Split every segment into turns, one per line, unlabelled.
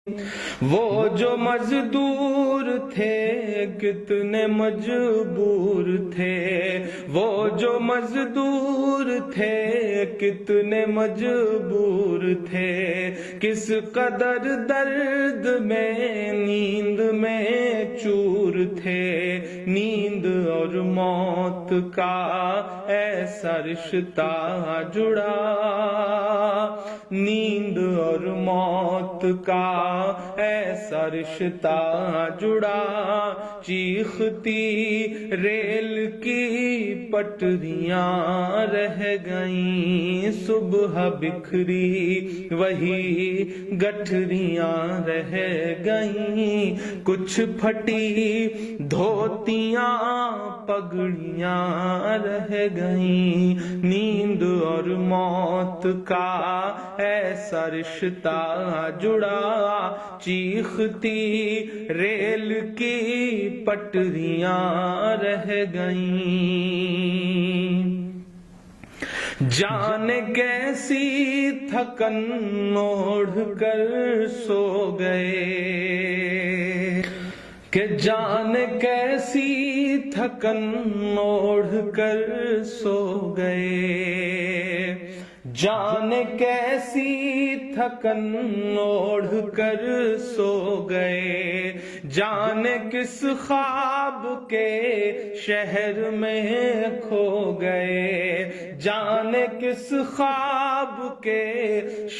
وہ جو مزدور تھے کتنے مجبور تھے، وہ جو مزدور تھے کتنے مجبور تھے، کس قدر درد میں نیند میں چور تھے، نیند اور موت کا ایسا رشتہ جڑا، نیند اور موت کا ایسا رشتہ جڑا، چیختی ریل کی پٹریاں رہ گئیں، صبح بکھری وہی گٹھریاں رہ گئیں، کچھ پھٹی دھوتیاں پگڑیاں رہ گئیں، نیند اور موت کا ایسا رشتہ جڑا، چیختی ریل کی پٹریاں رہ گئیں، جانے کیسی تھکن اوڑھ کر سو گئے، کہ جانے کیسی تھکن اوڑھ کر سو گئے، جانے کیسی تھکن اوڑھ کر سو گئے، جانے کس خواب کے شہر میں کھو گئے، جانے کس خواب کے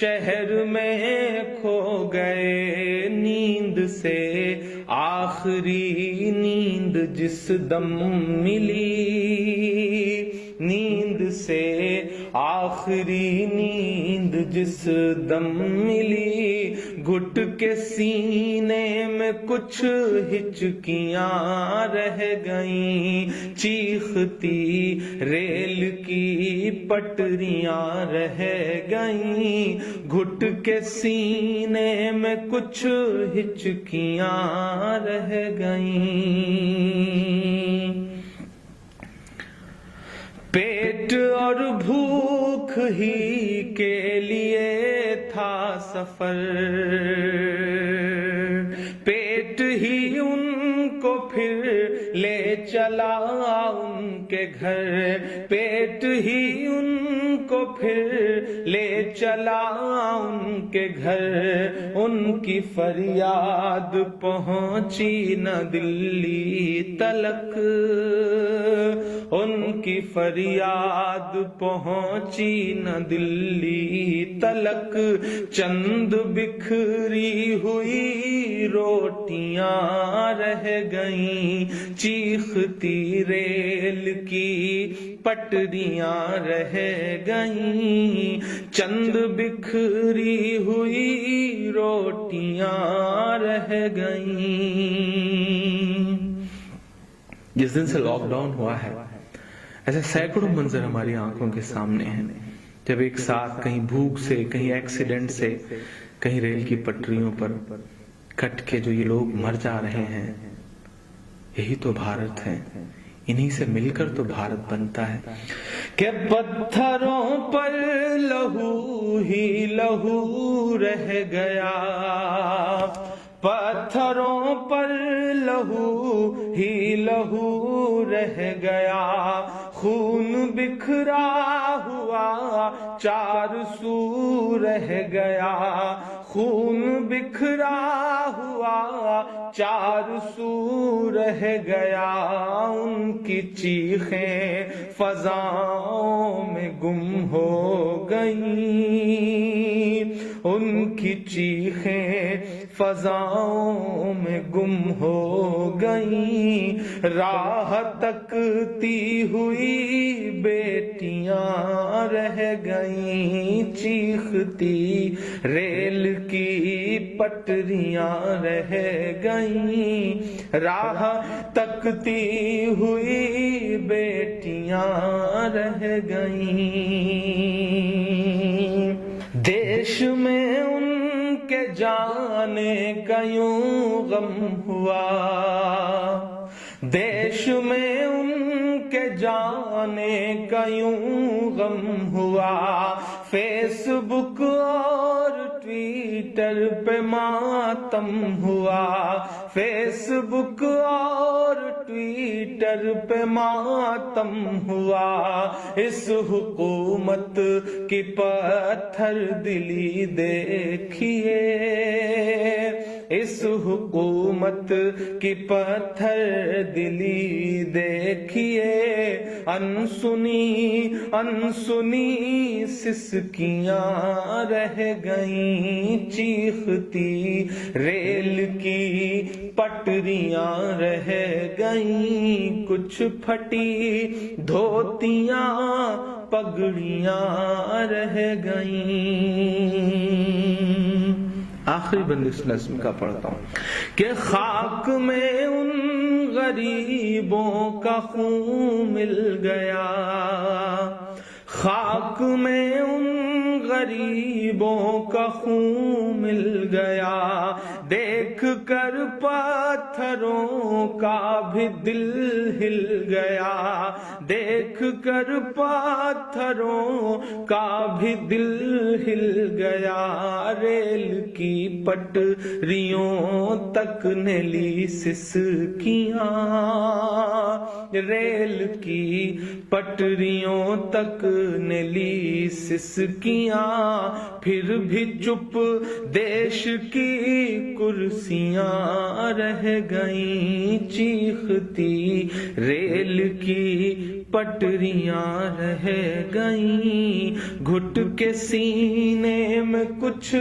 شہر میں کھو گئے، نیند سے آخری نیند جس دم ملی، نیند سے آخری نیند جس دم ملی، گھٹ کے سینے میں کچھ ہچکیاں رہ گئیں، چیختی ریل کی پٹریاں رہ گئیں، گھٹ کے سینے میں کچھ ہچکیاں رہ گئیں، پیٹ اور بھوک ہی کے لیے تھا سفر، پیٹ ہی ان کو پھر لے چلا ان کے گھر، پیٹ ہی ان کو پھر لے چلا ان کے گھر، ان کی فریاد پہنچی نہ دلی تلک، ان کی فریاد پہنچی نہ دلی تلک، چند بکھری ہوئی روٹیاں رہ گئیں، چیختی ریل کی پٹریاں رہ گئیں، چند بکھری ہوئی روٹیاں رہ گئیں۔ جس دن سے لاک ڈاؤن ہوا ہے ایسے سینکڑوں منظر ہماری آنکھوں کے سامنے ہیں، جب ایک ساتھ کہیں بھوک سے، کہیں ایکسیڈنٹ سے، کہیں ریل کی پٹریوں پر کٹ کے جو یہ لوگ مر جا رہے ہیں، یہی تو بھارت ہے، انہی سے مل کر تو بھارت بنتا ہے، کہ پتھروں پر لہو ہی لہو رہ گیا، پتھروں پر لہو ہی لہو رہ گیا، خون بکھرا ہوا چار سو رہ گیا، خون بکھرا ہوا چار سو رہ گیا، ان کی چیخیں فضاؤں میں گم ہو گئیں، ان کی چیخیں فضاؤں میں گم ہو گئیں، راہ تکتی ہوئی بیٹیاں رہ گئیں، چیختی ریل کی پٹریاں رہ گئیں، راہ تکتی ہوئی بیٹیاں رہ گئیں، دیش میں ان کے جانے کا یوں غم ہوا، دیش میں ان کے جانے آنے کا یوں غم ہوا، فیس بک اور ٹویٹر پہ ماتم ہوا، فیس بک اور ٹویٹر پہ ماتم ہوا، اس حکومت کی پتھر دلی دیکھیے، اس حکومت کی پتھر دلی دیکھیے، انسنی انسنی سسکیاں رہ گئیں چیختی، ریل کی پٹریاں رہ گئیں، کچھ پھٹی دھوتیاں پگڑیاں رہ گئیں۔ آخری بند اس نظم کا پڑھتا ہوں کہ خاک میں ان غریبوں کا خون مل گیا، خاک میں ان غریبوں کا خون مل گیا، دیکھ کر پتھروں کا بھی دل ہل گیا، دیکھ کر پتھروں کا بھی دل ہل گیا، ریل کی پٹریوں تک نے لی سسکیاں، ریل کی پٹریوں تک نے لی سسکیاں، پھر بھی چپ دیش کی کرسیاں رہ گئیں چیختی، ریل کی پٹریاں رہ گئیں، گھٹ کے سینے میں کچھ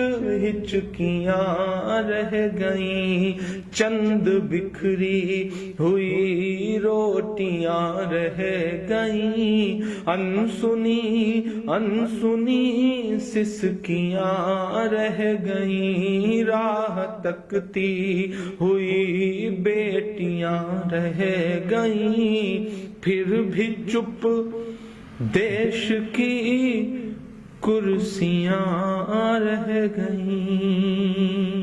ہچکیاں رہ گئیں، چند بکھری ہوئی روٹیاں رہ گئیں، انسنی انسنی سسکیاں رہ گئیں، راہ تکتی ہوئی بیٹیاں رہ گئیں، پھر بھی چپ دیش کی کرسیاں رہ گئیں۔